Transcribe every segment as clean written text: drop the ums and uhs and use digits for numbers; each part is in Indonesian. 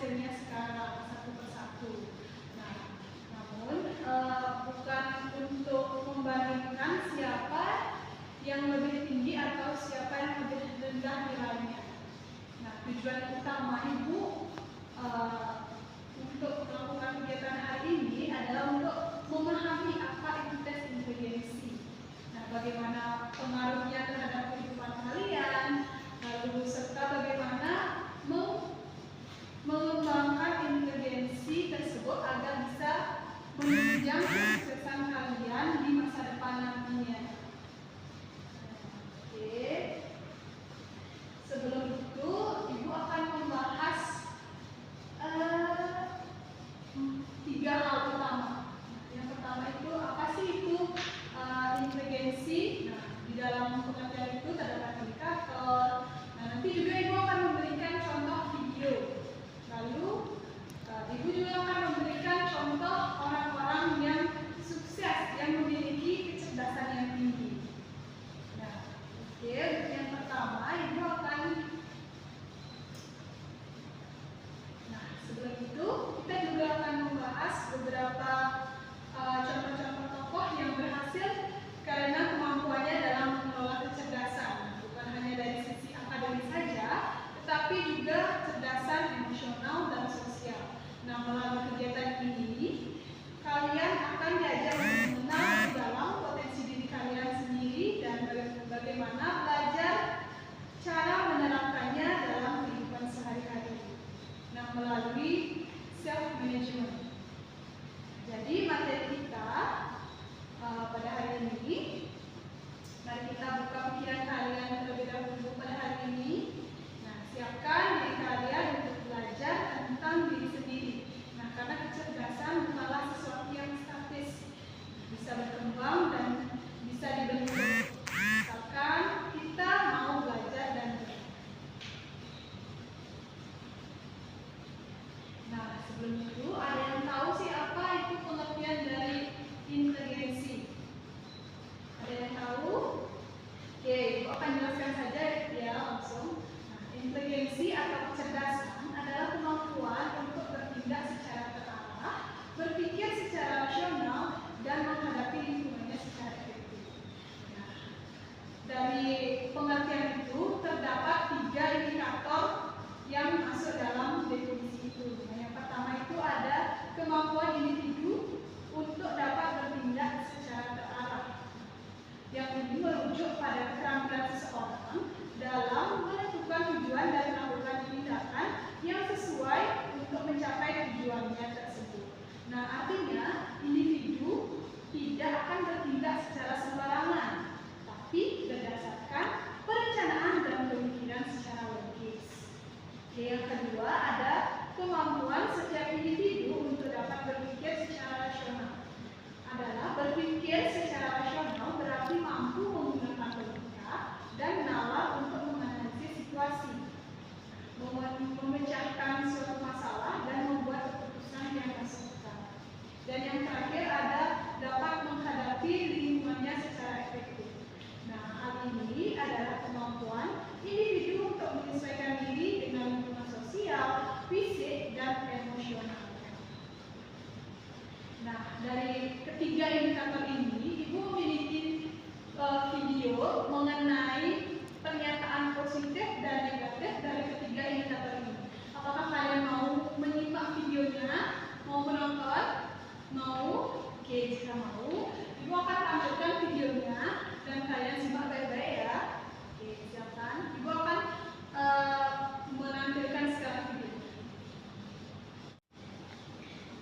hasilnya sekarang satu persatu. Nah, namun bukan untuk membandingkan siapa yang lebih tinggi atau siapa yang lebih rendah nilainya. Nah, tujuan utama Ibu untuk melakukan kegiatan hari ini adalah untuk memahami apa itu tes inteligensi. Nah, bagaimana pengaruhnya terhadap kehidupan kalian, lalu serta bagaimana mengembangkan inteligensi tersebut agar bisa menunjang kesuksesan kalian di masa depan nantinya. Oke. Sebelum itu, Ibu akan membahas 3 hal utama. Yang pertama itu apa sih itu inteligensi? Nah, di dalam pengertian itu terdapat indikator. Nah, nanti juga Ibu akan memberikan contoh video. Lalu Ibu juga akan memberikan contoh orang-orang yang sukses yang memiliki kecerdasan yang tinggi. Nah, oke, yang pertama Ibu akan. Nah, sebelum itu kita juga akan membahas beberapa contoh-contoh tokoh yang berhasil karena kemampuannya dalam mengelola kecerdasan, bukan hanya dari sisi akademis saja, tetapi juga kecerdasan emosional dan sosial. Nah, melalui kegiatan ini, kalian akan diajar mengenal dalam potensi diri kalian sendiri dan bagaimana belajar cara menerapkannya dalam kehidupan sehari-hari. Nah, melalui self-management. Jadi, materi kita pada hari ini, mari kita buka pikiran kalian terlebih dahulu pada hari ini. Nah, siapkan diri kalian untuk belajar tentang diri sendiri. Nah, karena kecerdasan bukanlah sesuatu yang statis, bisa berkembang dan bisa dibentuk. Misalkan kita mau belajar dan nah, sebelum itu ada yang tahu sih apa itu pengertian dari inteligensi? Ada yang tahu? Oke, Ibu akan jelaskan saja ya langsung. Nah, inteligensi atau kecerdasan adalah kemampuan untuk bertindak secara terarah, berpikir secara rasional, dan menghadapi lingkungannya secara efektif. Nah, dari pengertian itu terdapat 3 indikator yang masuk dalam definisi itu. Nah, yang pertama itu ada kemampuan individu untuk dapat bertindak secara terarah. Yang ini merujuk pada keterampilan seseorang dalam menentukan tujuan dan melakukan tindakan yang sesuai untuk mencapai tujuannya tersebut. Nah, artinya individu tidak akan bertindak secara sembarangan, tapi berdasarkan perencanaan dan pemikiran secara logis. Yang kedua ada kemampuan setiap individu untuk dapat berpikir secara rasional. Adalah berpikir secara rasional berarti mampu menggunakan logika dan nalar untuk menganalisis situasi, memecahkan suatu masalah dan membuat keputusan yang masuk akal. Dan yang terakhir ada dapat menghadapi lingkungannya secara efektif. Nah, hal ini adalah kemampuan individu untuk menyesuaikan diri dengan lingkungan sosial, fisik, dan emosional. Nah, dari ketiga indikator ini, Ibu memiliki video mengenai pernyataan positif dan negatif dari ketiga indikator ini. Apakah kalian mau menyimak videonya? Mau menonton? Mau? Oke, jika mau, Ibu akan tampilkan videonya dan kalian simak baik-baik ya. Oke, silakan. Ibu akan menampilkan sekarang video.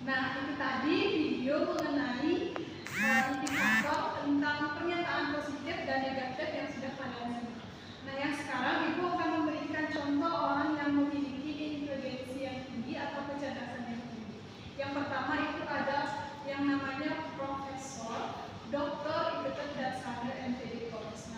Nah, itu tadi video mengenai indikator tentang pernyataan positif dan negatif yang sudah kalian simak. Nah, yang sekarang Ibu akan memberikan contoh orang yang memiliki inteligensi yang tinggi atau kecerdasan yang tinggi. Yang pertama itu ada yang namanya Profesor Dr. Iqbal Dassander MPD College.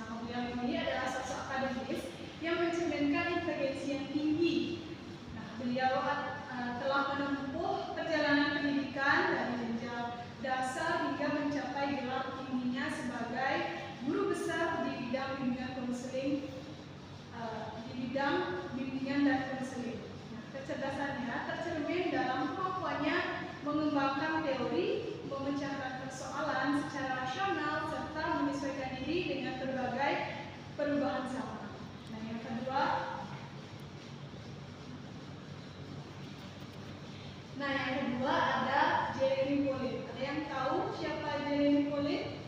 perubahan zaman. Nah, yang kedua, ada Jeremy Polin. Ada yang tahu siapa Jeremy Polin?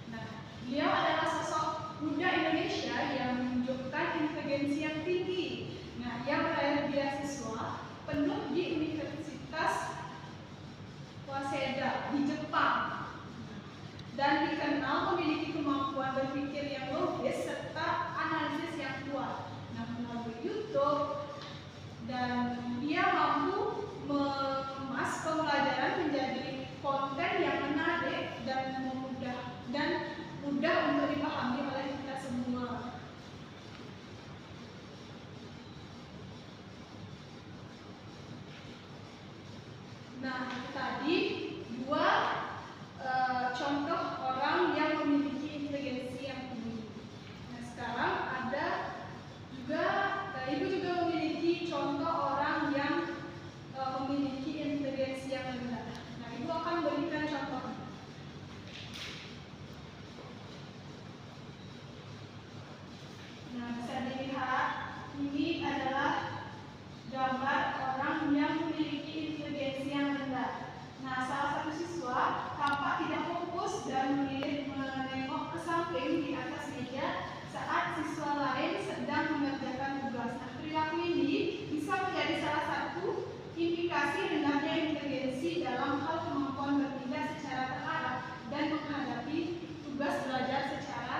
Nah, beliau adalah sosok muda Indonesia yang menunjukkan inteligensi yang tinggi. Nah, ia meraih beasiswa penuh di Universitas Waseda di Jepang dan dikenal memiliki kemampuan berpikir yang logis serta analisis yang kuat. Nah, melalui YouTube dan ia mampu mengemas pembelajaran menjadi konten yang menarik dan mudah untuk dipahami oleh kita semua. Nah, itu tadi dua contoh orang yang memiliki inteligensi yang tinggi. Nah, sekarang ada juga Ibu juga memiliki contoh orang yang memiliki inteligensi yang rendah. Nah, Ibu akan berikan contohnya. Nah, bisa dilihat ini adalah gambar orang yang memiliki inteligensi yang rendah. Nah, salah satu siswa tampak tidak fokus dan menengok ke samping di atas meja saat siswa lain sedang mengerjakan tugas. Nah, perilaku ini bisa menjadi salah satu indikasi rendahnya inteligensi dalam hal kemampuan bertindak secara terarah dan menghadapi tugas belajar secara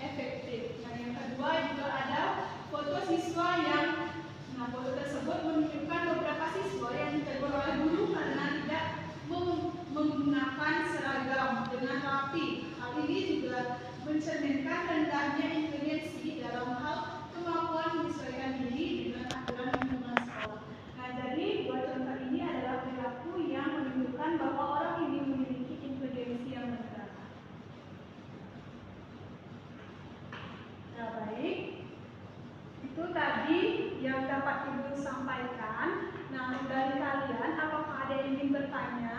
efektif. Nah, yang kedua juga ada foto siswa foto tersebut menunjukkan beberapa siswa yang ditegur oleh guru karena tidak menggunakan seragam dengan rapi. Hal ini juga mencerminkan rendahnya inteligensi dalam hal kemampuan menyesuaikan diri dengan aturan lingkungan sekolah. Nah, jadi dua contoh ini adalah perilaku yang menunjukkan bahwa orang ini memiliki inteligensi yang rendah. Nah, baik. Itu tadi yang dapat Ibu sampaikan. Nah, dari kalian apakah ada yang ingin bertanya?